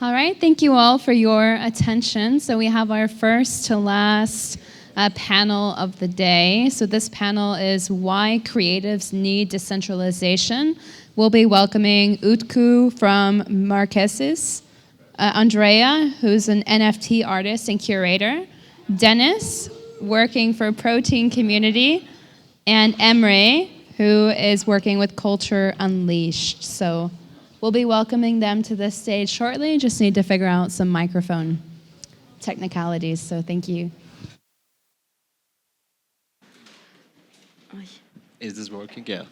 All right, thank you all for your attention. So we have our first to last panel of the day. So this panel is Why Creatives Need Decentralization. We'll be welcoming Utku from Merkezsiz, Andrea, who's an NFT artist and curator, Dennis, working for Protein Community, and Emre, who is working with Culture Unleashed. So we'll be welcoming them to the stage shortly. Just need to figure out some microphone technicalities, so thank you. Is this working? Yeah.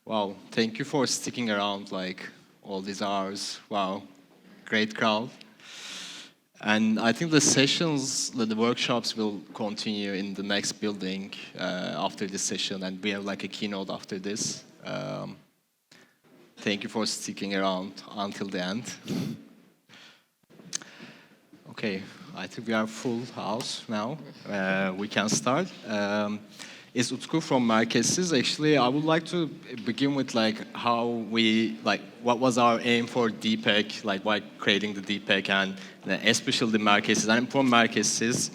Wow, thank you for sticking around like all these hours. Wow, great crowd. And I think the sessions, the workshops will continue in the next building after this session, and we have like a keynote after this. Thank you for sticking around until the end. Okay, I think we are full house now. We can start. It's Utku from Merkezsiz. Actually, I would like to begin with like how we, like what was our aim for DPEC, like why creating the DPEC, and especially the Merkezsiz. I'm from Merkezsiz.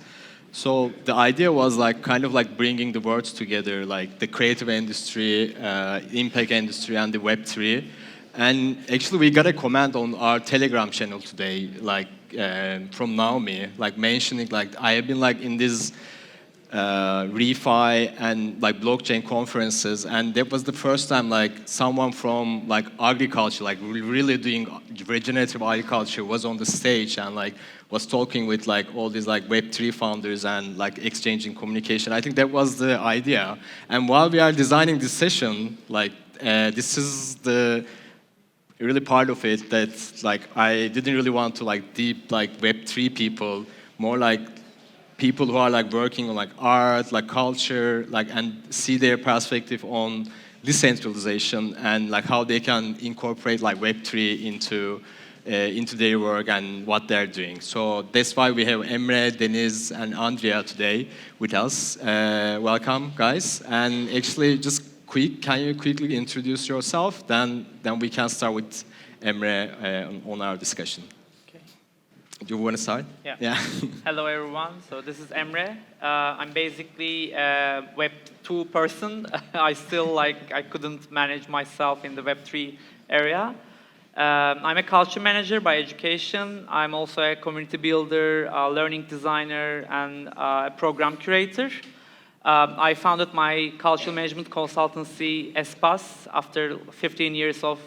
So the idea was like kind of like bringing the words together, like the creative industry, impact industry, and the Web3. And actually, we got a comment on our Telegram channel today, like from Naomi, like mentioning like I have been like in this refi and like blockchain conferences, and that was the first time like someone from like agriculture, like really doing regenerative agriculture, was on the stage and like was talking with like all these like Web3 founders and like exchanging communication. I think that was the idea. And while we are designing this session, like this is the really part of it that like I didn't really want to like deep like Web3 people, more like people who are like working on like art, like culture, like and see their perspective on decentralization and like how they can incorporate like Web3 into their work and what they're doing. So that's why we have Emre, Deniz, and Andrea today with us. Welcome, guys. And actually, just can you quickly introduce yourself? Then we can start with Emre on our discussion. Do you want to start? Yeah. Hello, everyone. So this is Emre. I'm basically a Web2 person. I couldn't manage myself in the Web3 area. I'm a culture manager by education. I'm also a community builder, a learning designer, and a program curator. I founded my cultural management consultancy, ESPAS, after 15 years of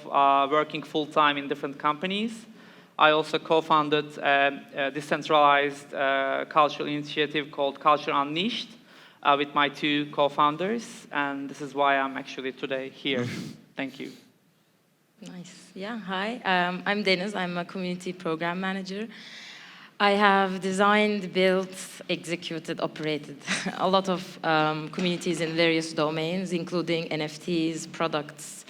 working full-time in different companies. I also co-founded a decentralized cultural initiative called Culture Unleashed with my two co-founders, and this is why I'm actually today here. Thank you. Nice. Yeah, hi. I'm Deniz. I'm a community program manager. I have designed, built, executed, operated a lot of communities in various domains, including NFTs, products,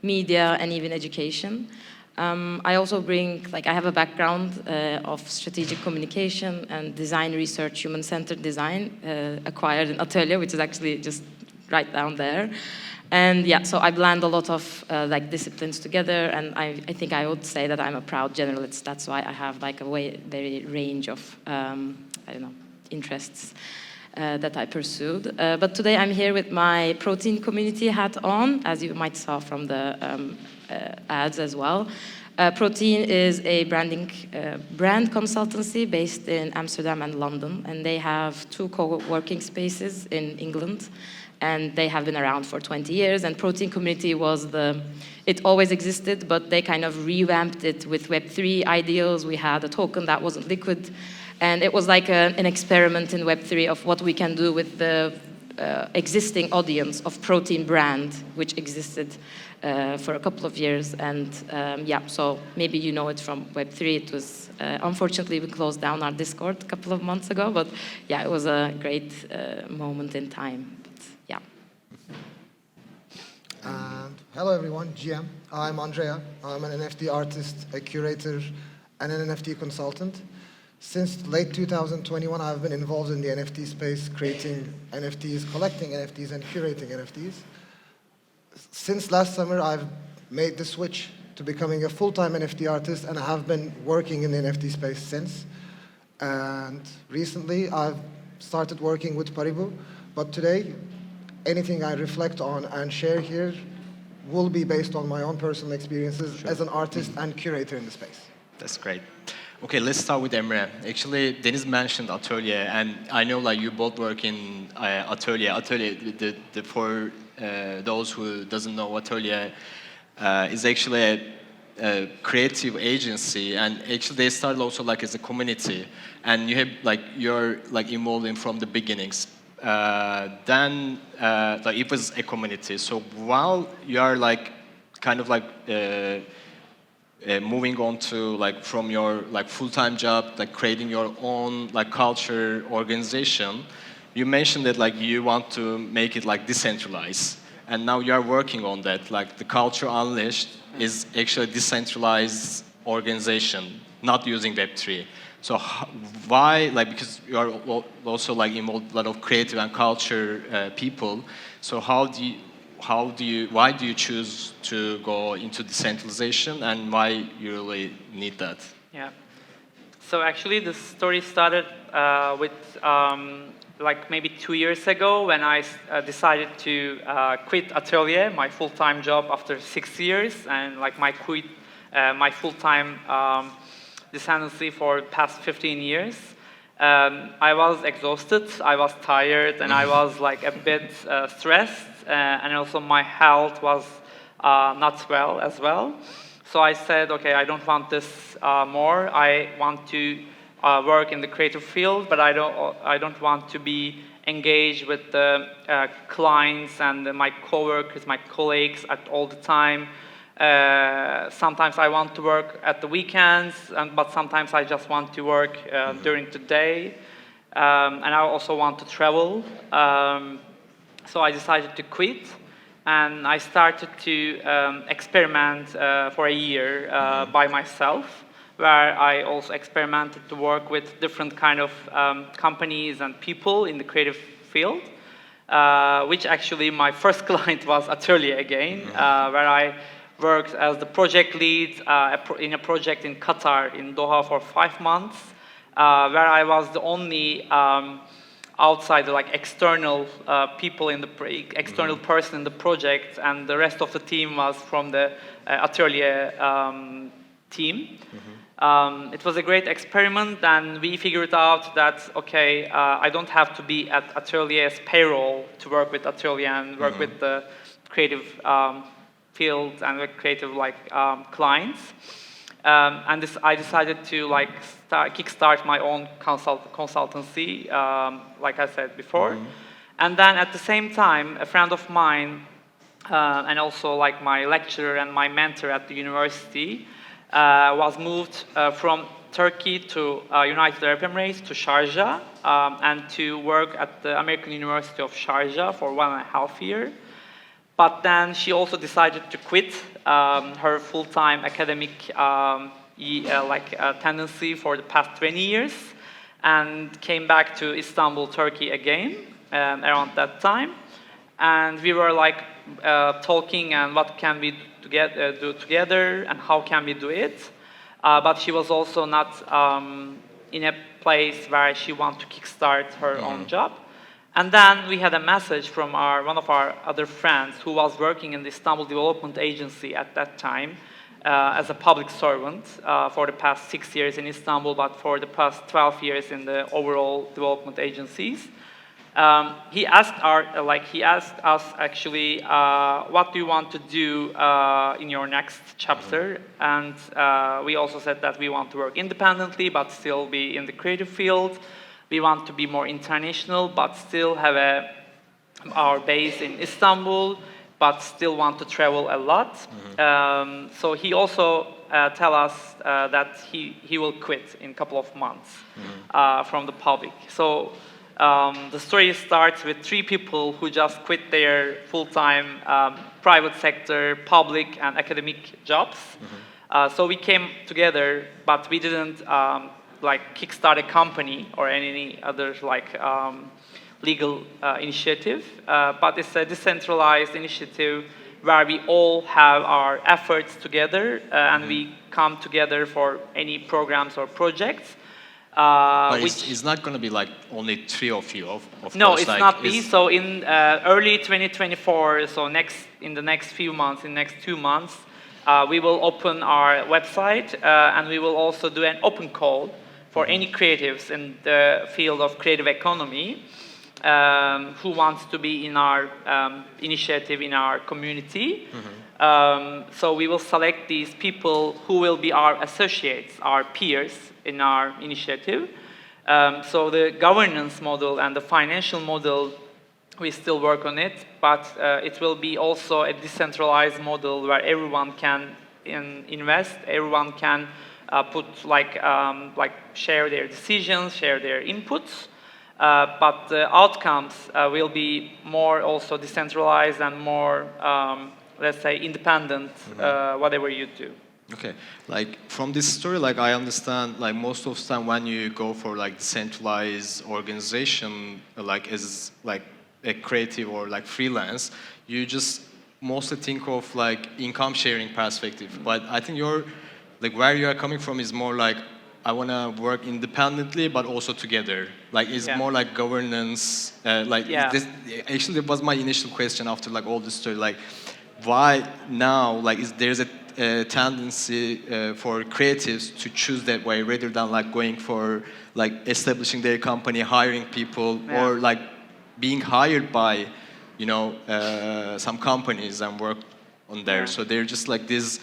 media, and even education. I also I have a background of strategic communication and design research, human-centered design, acquired in Atelier, which is actually just right down there. And yeah, so I blend a lot of like disciplines together, and I think I would say that I'm a proud generalist. That's why I have like a very range of, interests that I pursued. But today I'm here with my Protein Community hat on, as you might saw from the ads as well. Protein is a brand consultancy based in Amsterdam and London, and they have 2 co-working spaces in England, and they have been around for 20 years. And Protein Community it always existed, but they kind of revamped it with Web3 ideals. We had a token that wasn't liquid, and it was like an experiment in Web3 of what we can do with the existing audience of Protein brand, which existed for a couple of years. And so maybe you know it from Web3. It was, unfortunately, we closed down our Discord a couple of months ago, but yeah, it was a great moment in time. But, yeah. And hello, everyone, GM. I'm Andrea. I'm an NFT artist, a curator, and an NFT consultant. Since late 2021, I've been involved in the NFT space, creating NFTs, collecting NFTs, and curating NFTs. Since last summer, I've made the switch to becoming a full-time NFT artist, and I have been working in the NFT space since. And recently, I've started working with Paribu, but today, anything I reflect on and share here will be based on my own personal experiences as an artist and curator in the space. That's great. Okay, let's start with Emre. Actually, Deniz mentioned Atölye, and I know like you both work in Atölye. Atölye, for those who doesn't know, Atölye is actually a creative agency, and actually they started also like as a community, and you have like you're like involved in from the beginnings. Then like it was a community. So while you are like kind of like moving on to like from your like full-time job, like creating your own like culture organization, you mentioned that like you want to make it like decentralized, and now you are working on that. Like the Culture Unleashed is actually a decentralized organization, not using Web3. So why, like, because you are also like involved a lot of creative and culture people. So why do you choose to go into decentralization, and why you really need that? Yeah. So actually, the story started with like maybe 2 years ago when I decided to quit Atölye, my full-time job, after 6 years, and like my full-time decentralization for the past 15 years. I was exhausted, I was tired, and I was like a bit stressed, and also my health was not well as well. So I said, okay, I don't want this more. I want to work in the creative field, but I don't want to be engaged with the clients and my coworkers, my colleagues at all the time. Sometimes I want to work at the weekends, but sometimes I just want to work during the day. And I also want to travel. So I decided to quit, and I started to experiment for a year by myself, where I also experimented to work with different kind of companies and people in the creative field, which actually my first client was Atölye again, where I worked as the project lead in a project in Qatar, in Doha, for 5 months, where I was the only outsider, like external people in the external person in the project, and the rest of the team was from the Atölye team. It was a great experiment, and we figured out that, okay, I don't have to be at Atölye's payroll to work with Atölye and work with the creative field and with creative clients. And I decided to kickstart my own consultancy, like I said before. And then at the same time, a friend of mine, and also like my lecturer and my mentor at the university, was moved from Turkey to United Arab Emirates, to Sharjah, and to work at the American University of Sharjah for 1.5 years. But then she also decided to quit her full-time academic tendency for the past 20 years, and came back to Istanbul, Turkey again around that time. And we were talking, and what can we do together, and how can we do it? But she was also not in a place where she wanted to kickstart her own job. And then we had a message from one of our other friends who was working in the Istanbul Development Agency at that time as a public servant for the past 6 years in Istanbul, but for the past 12 years in the overall development agencies. He asked us actually, what do you want to do in your next chapter? And we also said that we want to work independently, but still be in the creative field. We want to be more international, but still have our base in Istanbul, but still want to travel a lot. So he also tell us that he will quit in a couple of months from the public. So the story starts with 3 people who just quit their full-time private sector, public and academic jobs. So we came together, but we didn't kickstart a company or any other legal initiative, but it's a decentralized initiative where we all have our efforts together and we come together for any programs or projects. But Which it's not going to be like only 3 of you, of no, course. it's like, not me. So in early 2024, so in the next few months, in the next 2 months, we will open our website and we will also do an open call for any creatives in the field of creative economy who wants to be in our initiative, in our community. So we will select these people who will be our associates, our peers in our initiative. So the governance model and the financial model, we still work on it, but it will be also a decentralized model where everyone can invest, everyone can put like share their decisions, share their inputs. But the outcomes will be more also decentralized and more, let's say, independent, whatever you do. Okay, like from this story, like I understand, like most of the time when you go for like decentralized organization, like as like a creative or like freelance, you just mostly think of like income sharing perspective. But I think you're like where you are coming from is more like I want to work independently, but also together. Like it's more like governance. This, actually, that was my initial question after like all this story. Like, why now? Like, there's a tendency for creatives to choose that way rather than like going for like establishing their company, hiring people, or like being hired by, you know, some companies and work on there. So they're just like this.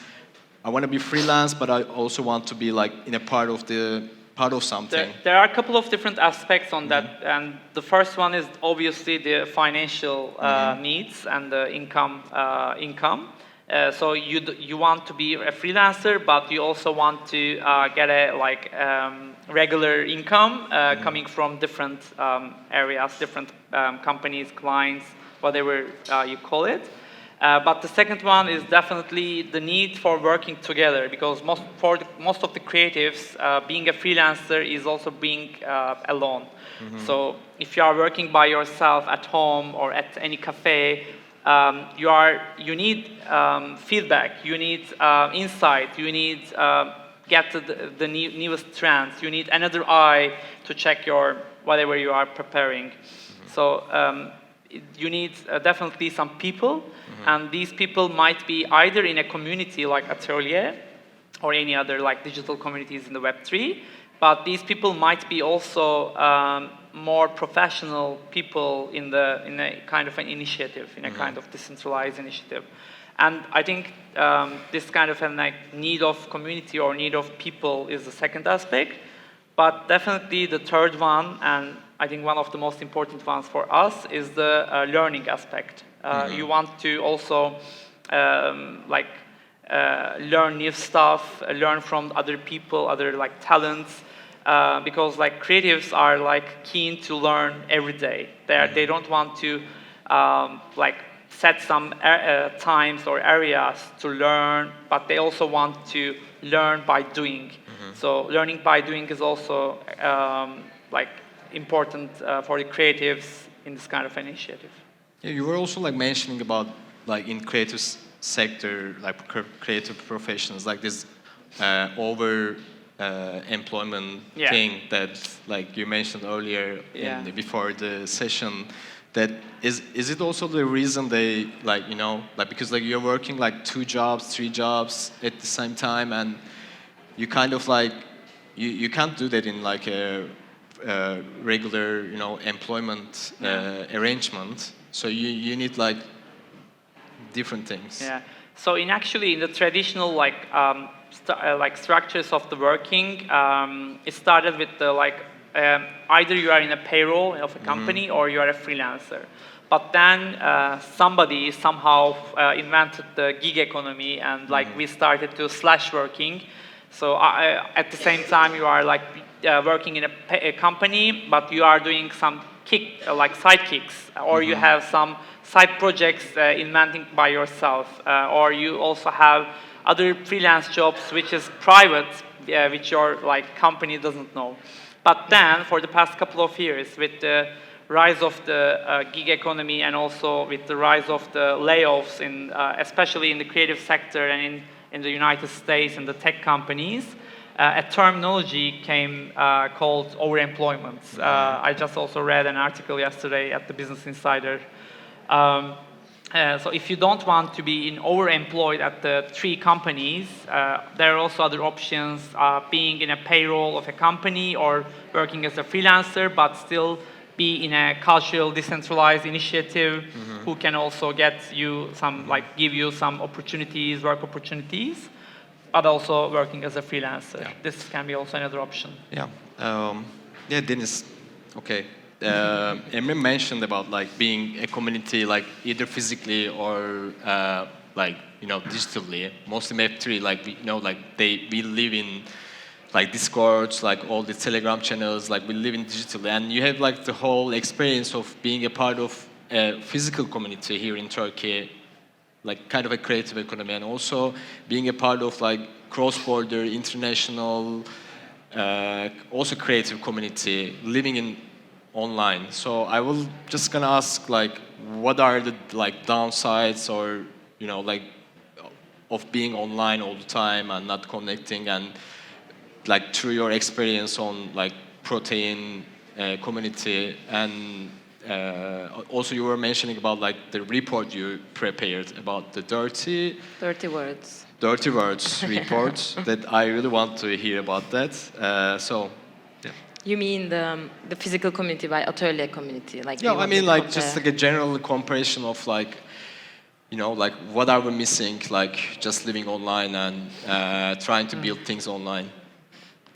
I want to be freelance, but I also want to be like in a part of something. There are a couple of different aspects on that, and the first one is obviously the financial needs and the income. So you want to be a freelancer, but you also want to get a like regular income coming from different areas, different companies, clients, whatever you call it. But the second one is definitely the need for working together, because most of the creatives, being a freelancer is also being alone. So if you are working by yourself at home or at any cafe, you need feedback, you need insight, you need get to the newest trends, you need another eye to check your whatever you are preparing. So you need definitely some people, and these people might be either in a community like Atelier or any other like digital communities in the Web3, but these people might be also more professional people in a kind of an initiative, in a kind of decentralized initiative. And I think this kind of a like need of community or need of people is the second aspect, but definitely the third one, and I think one of the most important ones for us, is the learning aspect. You want to also learn new stuff, learn from other people, other like talents, because like creatives are like keen to learn every day. They don't want to like set some times or areas to learn, but they also want to learn by doing. So learning by doing is also like important for the creatives in this kind of initiative. Yeah, you were also like mentioning about like in creative sector, like creative professions, like this employment thing that like you mentioned earlier before the session. That is it also the reason they like, you know, like because like you're working like 2 jobs, 3 jobs at the same time, and you kind of like you can't do that in like a regular, you know, employment arrangement. So you need like different things. Yeah. So in the traditional like structures of the working, it started with the like either you are in a payroll of a company or you are a freelancer. But then somebody somehow invented the gig economy, and like we started to slash working. So at the same time you are like working in a company, but you are doing some side kicks, or you have some side projects inventing by yourself, or you also have other freelance jobs which is private, which your like company doesn't know. But then for the past couple of years, with the rise of the gig economy and also with the rise of the layoffs, especially in the creative sector and in the United States and the tech companies, a terminology came called overemployment. I just also read an article yesterday at the Business Insider. So if you don't want to be overemployed at the 3 companies, there are also other options, being in a payroll of a company or working as a freelancer, but still be in a cultural decentralized initiative who can also get you some, give you some opportunities, work opportunities, but also working as a freelancer. Yeah. This can be also another option. Yeah. Yeah, Deniz. Okay. Emre mentioned about being a community either physically or digitally. Mostly Web3, we live in Discords, all the Telegram channels, we live in digitally, and you have the whole experience of being a part of a physical community here in Turkey, kind of a creative economy, and also being a part of cross-border, international, also creative community, living in online. So I will just gonna ask what are the downsides or of being online all the time and not connecting, and through your experience on protein community, and also you were mentioning about the report you prepared about the dirty words report that I really want to hear about that. So yeah. You mean the physical community by atelier community? Yeah, I mean just a general comparison of what are we missing, just living online and trying to build things online.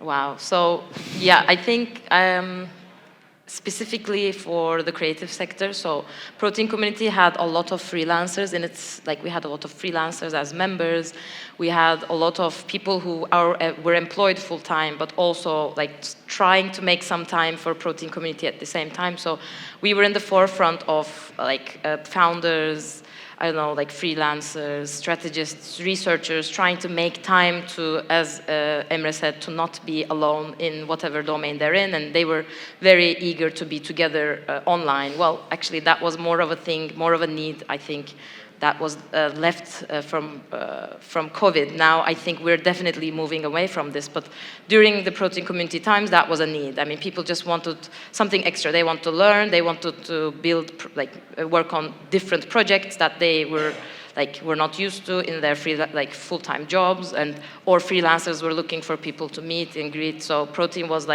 Wow. So yeah, I think specifically for the creative sector, so Protein community had a lot of freelancers, and it's we had a lot of freelancers as members. We had a lot of people who were employed full time, but also trying to make some time for Protein community at the same time. So we were in the forefront of founders, I don't know, freelancers, strategists, researchers, trying to make time to, as Emre said, to not be alone in whatever domain they're in, and they were very eager to be together online. Well, actually, that was more of a thing, more of a need, I think, that was left from COVID. Now, I think we're definitely moving away from this, but during the Protein community times, that was a need. I mean, people just wanted something extra. They want to learn, they wanted to build, work on different projects that they were not used to in their full-time jobs, or freelancers were looking for people to meet and greet. So Protein was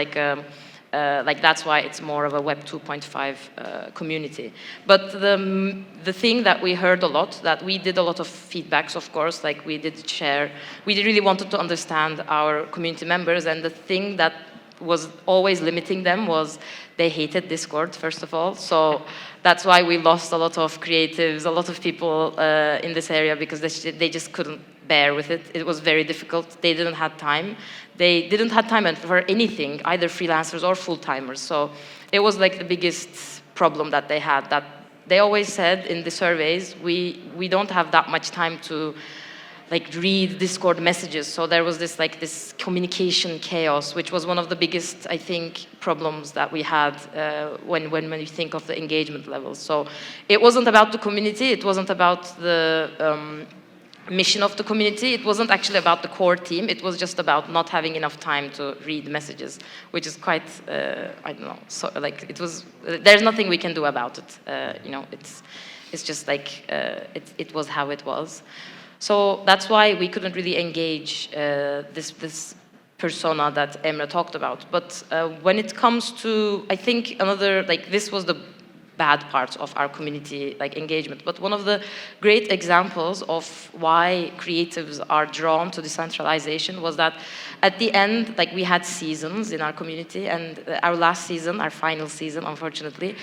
that's why it's more of a Web 2.5 community. But the thing that we heard a lot, that we did a lot of feedbacks, of course, we did share. We really wanted to understand our community members, and the thing that was always limiting them was they hated Discord, first of all. So that's why we lost a lot of creatives, a lot of people in this area, because they just couldn't bear with it. It was very difficult. They didn't have time. They didn't have time for anything, either freelancers or full-timers. So it was the biggest problem that they had, that they always said in the surveys, we don't have that much time to read Discord messages. So there was this communication chaos, which was one of the biggest, I think, problems that we had when you think of the engagement levels. So it wasn't about the community, it wasn't about the mission of the community, it wasn't actually about the core team, it was just about not having enough time to read messages, which is quite, I don't know, so it was, there's nothing we can do about it, it's just it was how it was. So that's why we couldn't really engage this persona that Emre talked about. But when it comes to, I think another, this was the bad parts of our community engagement. But one of the great examples of why creatives are drawn to decentralization was that at the end, we had seasons in our community, and our last season, our final season, unfortunately,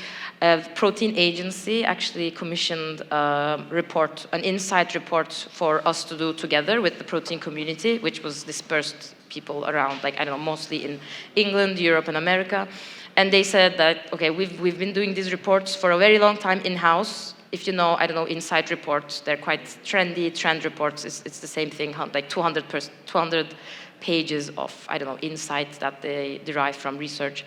Protein Agency actually commissioned a report, an insight report for us to do together with the Protein community, which was dispersed people around, I don't know, mostly in England, Europe, and America. And they said that, okay, we've been doing these reports for a very long time in-house. If you know, I don't know, insight reports, they're quite trendy, trend reports, it's the same thing, 200 pages of, I don't know, insights that they derive from research.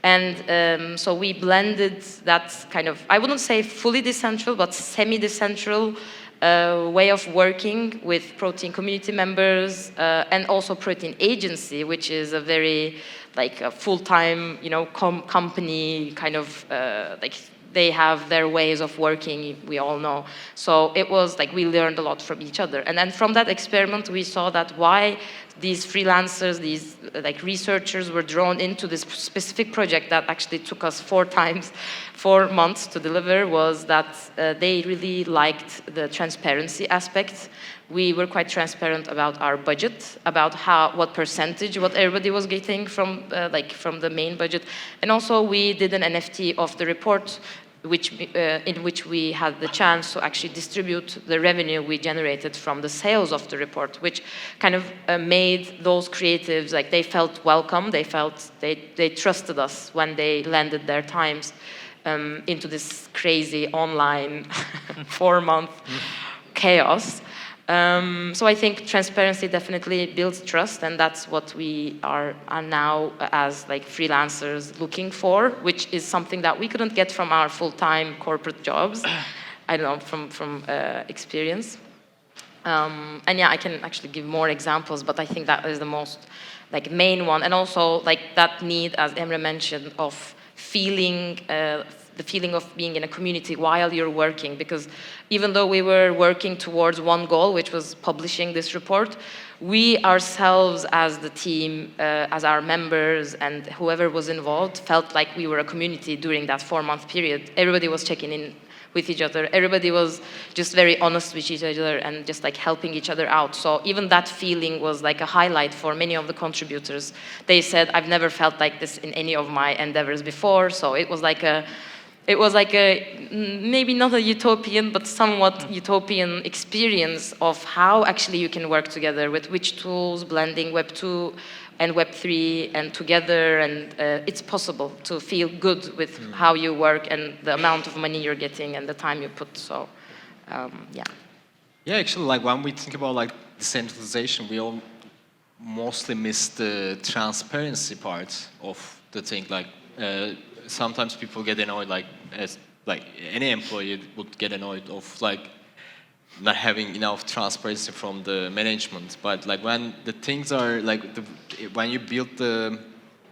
And so we blended that kind of, I wouldn't say fully decentral, but semi-decentral way of working with Protein community members and also Protein Agency, which is a very like a full-time, company kind of like they have their ways of working, we all know. So it was like we learned a lot from each other. And then from that experiment, we saw that why these freelancers, these like researchers were drawn into this specific project that actually took us 4 months to deliver was that they really liked the transparency aspect. We were quite transparent about our budget, about what percentage, what everybody was getting from the main budget. And also we did an NFT of the report in which we had the chance to actually distribute the revenue we generated from the sales of the report, which kind of made those creatives, like they felt welcome, they trusted us when they lended their times into this crazy online 4-month chaos. So I think transparency definitely builds trust, and that's what we are now as like freelancers looking for, which is something that we couldn't get from our full-time corporate jobs. I don't know, from experience. And yeah, I can actually give more examples, but I think that is the most like main one, and also like that need, as Emre mentioned, of feeling. The feeling of being in a community while you're working, because even though we were working towards one goal, which was publishing this report, we ourselves as the team, as our members and whoever was involved, felt like we were a community during that 4-month period. Everybody was checking in with each other. Everybody was just very honest with each other and just like helping each other out. So even that feeling was like a highlight for many of the contributors. They said, I've never felt like this in any of my endeavors before. So it was like a maybe not a utopian, but somewhat utopian experience of how actually you can work together with which tools, blending Web 2 and Web 3 and together, and it's possible to feel good with how you work and the amount of money you're getting and the time you put. So, yeah. Yeah, actually, like when we think about like decentralization, we all mostly miss the transparency part of the thing. Like sometimes people get annoyed, like any employee would get annoyed of like not having enough transparency from the management. But like when the things are like when you build the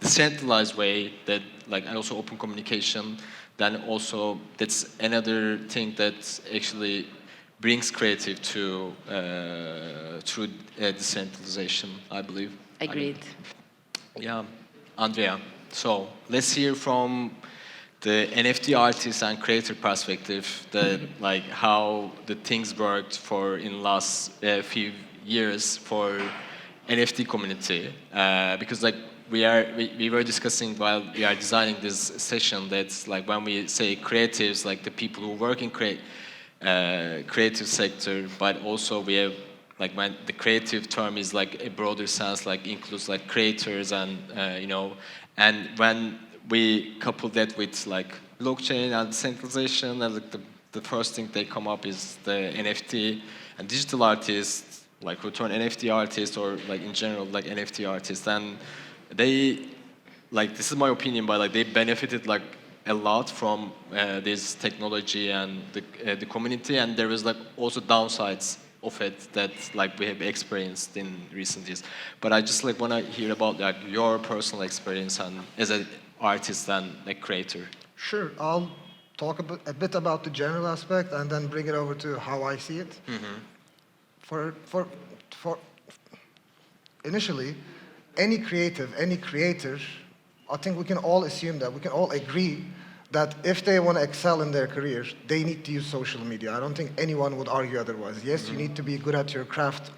decentralized way, that like, and also open communication, then also that's another thing that actually brings creative to through decentralization, I believe. Agreed. Yeah, Andrea. So let's hear from the NFT artist and creator perspective, that like how the things worked for in last few years for NFT community, because like we were discussing while we are designing this session, that's like when we say creatives, like the people who work in creative sector, but also we have like when the creative term is like a broader sense, like includes like creators and and when we couple that with like blockchain and decentralization, and like the first thing they come up is the NFT and digital artists, like who turn NFT artists or like in general like NFT artists, and they like, this is my opinion, but like they benefited like a lot from this technology and the community, and there was like also downsides of it that like we have experienced in recent years. But I just like want to hear about like your personal experience and as an artist and a creator. Sure, I'll talk a bit about the general aspect and then bring it over to how I see it. For initially, any creative, any creator, I think we can all assume that, we can all agree that if they want to excel in their careers, they need to use social media. I don't think anyone would argue otherwise. Yes, you need to be good at your craft,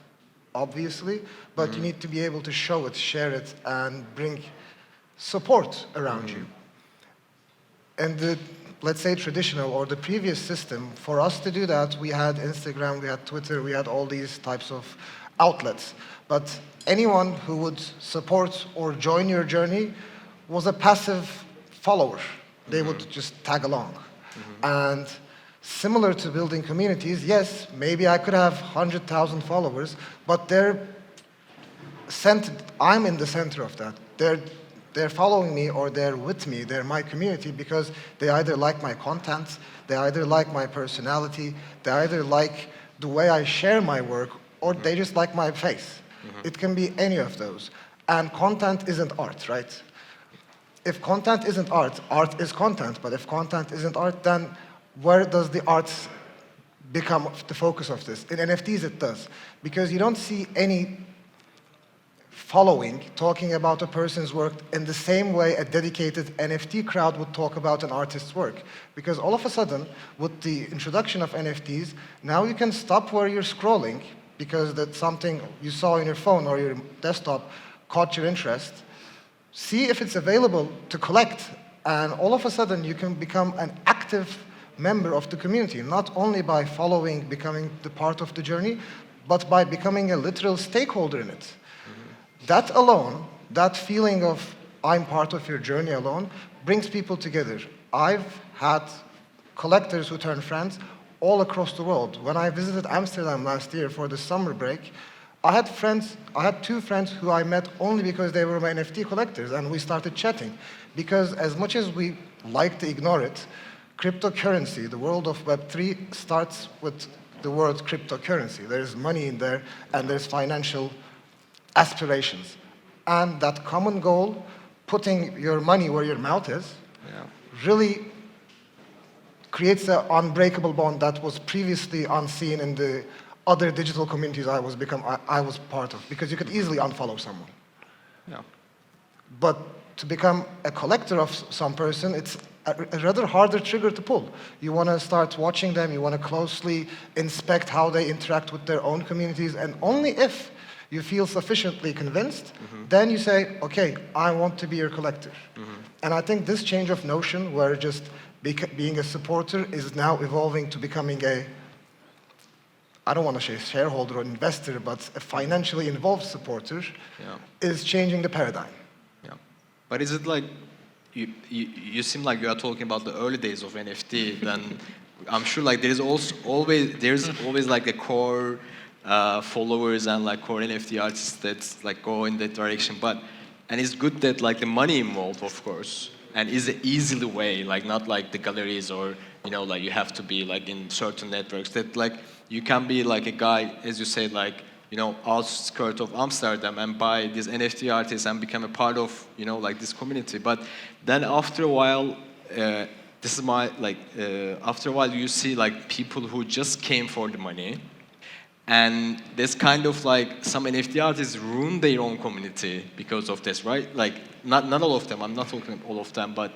obviously, but you need to be able to show it, share it, and bring support around you. And the, let's say, traditional or the previous system, for us to do that, we had Instagram, we had Twitter, we had all these types of outlets. But anyone who would support or join your journey was a passive follower. They would just tag along. And similar to building communities, yes, maybe I could have 100,000 followers, but I'm in the center of that. they're following me or they're with me, they're my community because they either like my content, they either like my personality, they either like the way I share my work, or they just like my face. It can be any of those. And content isn't art, right? If content isn't art, art is content. But if content isn't art, then where does the art become the focus of this? In NFTs, it does. Because you don't see any following talking about a person's work in the same way a dedicated NFT crowd would talk about an artist's work. Because all of a sudden, with the introduction of NFTs, now you can stop where you're scrolling because that's something you saw on your phone or your desktop caught your interest. See if it's available to collect, and all of a sudden you can become an active member of the community, not only by following, becoming the part of the journey, but by becoming a literal stakeholder in it. That alone, that feeling of I'm part of your journey alone, brings people together. I've had collectors who turn friends all across the world. When I visited Amsterdam last year for the summer break, I had two friends who I met only because they were my NFT collectors, and we started chatting. Because as much as we like to ignore it, cryptocurrency, the world of Web3, starts with the word cryptocurrency. There's money in there, and there's financial aspirations. And that common goal, putting your money where your mouth is, really creates an unbreakable bond that was previously unseen in the other digital communities I was part of, because you could easily unfollow someone. Yeah. But to become a collector of some person, it's a rather harder trigger to pull. You want to start watching them, you want to closely inspect how they interact with their own communities, and only if you feel sufficiently convinced, then you say, okay, I want to be your collector. And I think this change of notion, where just being a supporter is now evolving to becoming I don't want to say shareholder or investor, but a financially involved supporter, is changing the paradigm. Yeah. But is it like, you seem like you are talking about the early days of NFT, then I'm sure like there's always like a core followers and like core NFT artists that like go in that direction. And it's good that like the money involved, of course, and is an easily way, like not like the galleries or, like you have to be like in certain networks, that like you can be like a guy, as you say, like, outskirt of Amsterdam and buy these NFT artists and become a part of, like this community. But then after a while, after a while you see like people who just came for the money, and there's kind of like some NFT artists ruin their own community because of this, right? Like, not all of them, I'm not talking all of them, but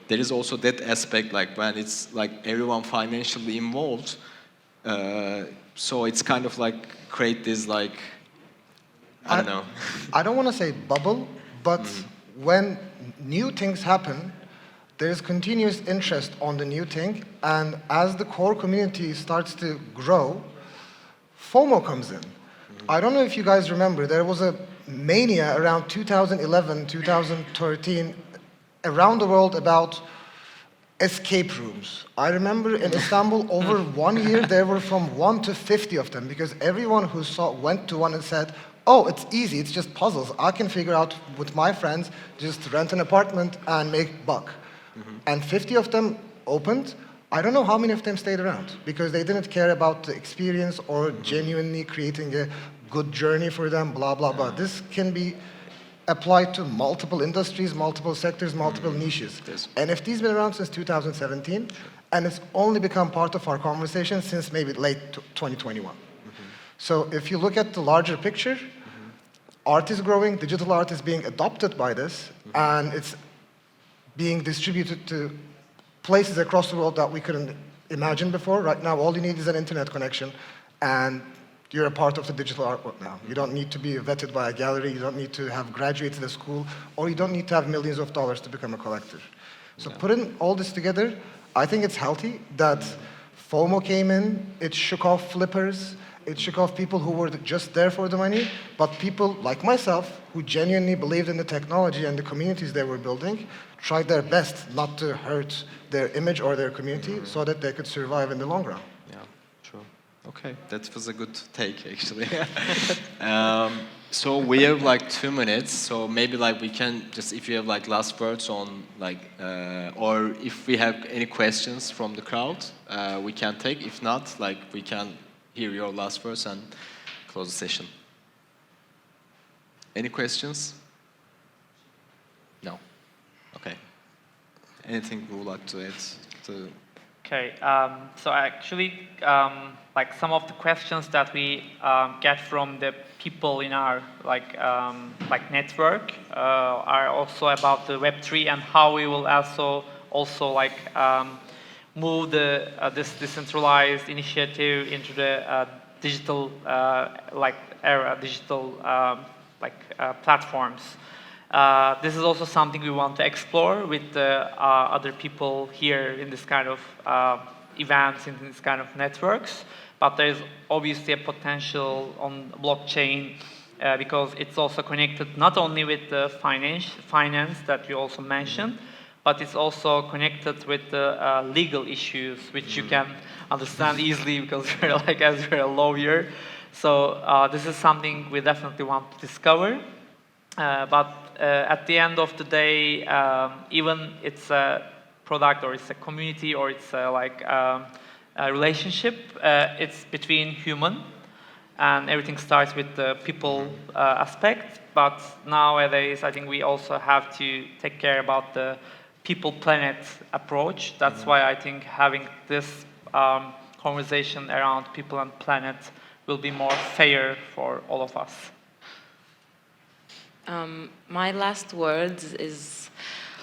there is also that aspect, like when it's like everyone financially involved, so it's kind of like create this like, I don't know. I don't want to say bubble, but when new things happen, there's continuous interest on the new thing, and as the core community starts to grow, FOMO comes in. I don't know if you guys remember, there was a mania around 2011, 2013, around the world about escape rooms. I remember in Istanbul, over 1 year, there were from 1 to 50 of them, because everyone who went to one and said, oh, it's easy, it's just puzzles. I can figure out with my friends, just rent an apartment and make buck. And 50 of them opened. I don't know how many of them stayed around, because they didn't care about the experience or genuinely creating a good journey for them, blah, blah, blah. This can be applied to multiple industries, multiple sectors, multiple niches. NFT's been around since 2017, and it's only become part of our conversation since maybe late 2021. So if you look at the larger picture, art is growing, digital art is being adopted by this, and it's being distributed to places across the world that we couldn't imagine before. Right now, all you need is an internet connection, and you're a part of the digital artwork now. You don't need to be vetted by a gallery, you don't need to have graduated a school, or you don't need to have millions of dollars to become a collector. So putting all this together, I think it's healthy that FOMO came in, it shook off flippers, it shook off people who were just there for the money, but people like myself, who genuinely believed in the technology and the communities they were building, tried their best not to hurt their image or their community so that they could survive in the long run. Yeah, true. Okay, that was a good take, actually. So we have like 2 minutes. So maybe like we can just, if you have like last words on like, or if we have any questions from the crowd, we can take. If not, like we can hear your last words and close the session. Any questions? No. Okay. Anything you would like to add to? Okay, so actually, like some of the questions that we get from the people in our like network are also about the Web3 and how we will also like move this decentralized initiative into the digital like era, digital platforms. This is also something we want to explore with the other people here in this kind of events, in this kind of networks. But there is obviously a potential on blockchain because it's also connected not only with the finance that you also mentioned, but it's also connected with the legal issues, which you can understand easily because you're like as you're a lawyer. So this is something we definitely want to discover. But at the end of the day, even it's a product or it's a community or it's a relationship, it's between human, and everything starts with the people aspect. But nowadays, I think we also have to take care about the people-planet approach. That's why I think having this conversation around people and planet will be more fair for all of us. My last words is,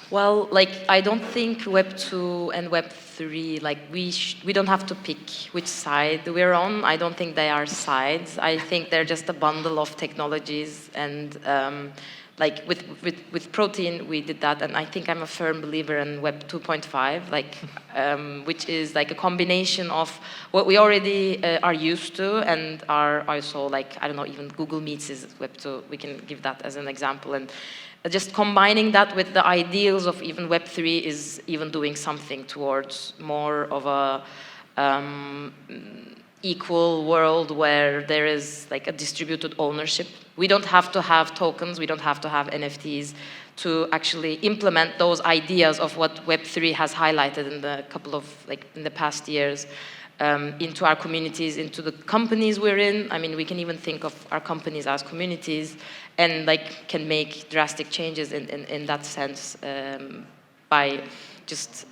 well, like I don't think Web 2 and Web 3, like we don't have to pick which side we're on. I don't think they are sides. I think they're just a bundle of technologies, and like with Protein we did that, and I think I'm a firm believer in Web 2.5, like which is like a combination of what we already are used to and are also like, I don't know, even Google Meets is Web 2. We can give that as an example, and just combining that with the ideals of even Web 3 is even doing something towards more of a equal world where there is like a distributed ownership. We don't have to have tokens, we don't have to have NFTs to actually implement those ideas of what Web3 has highlighted in the past years into our communities, into the companies we're in. I mean, we can even think of our companies as communities and like can make drastic changes in that sense by just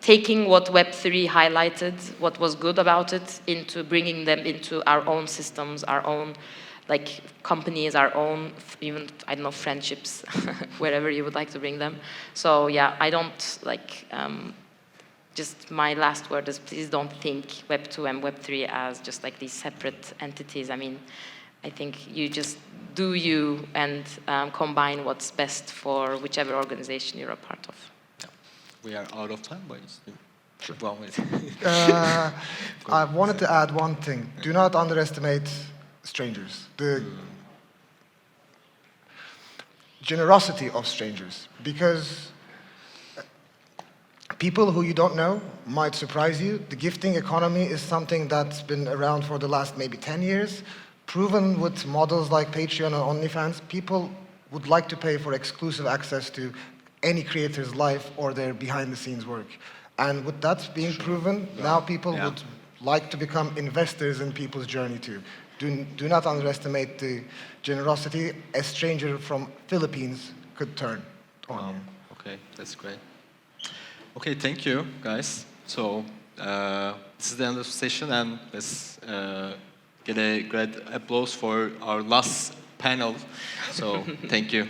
taking what Web3 highlighted, what was good about it, into bringing them into our own systems, our own like companies, our own even, I don't know, friendships, wherever you would like to bring them. So yeah, I don't like, just my last word is please don't think Web 2 and Web 3 as just like these separate entities. I mean, I think you just do you and combine what's best for whichever organization you're a part of. We are out of time, but it's 1 minute. I wanted to add one thing. Do not underestimate strangers. The generosity of strangers. Because people who you don't know might surprise you. The gifting economy is something that's been around for the last maybe 10 years. Proven with models like Patreon or OnlyFans. People would like to pay for exclusive access to any creator's life or their behind-the-scenes work. And with that being proven, now people would like to become investors in people's journey too. Do not underestimate the generosity a stranger from Philippines could turn on you. Okay, that's great. Okay, thank you, guys. So this is the end of the session, and let's get a great applause for our last panel. So thank you.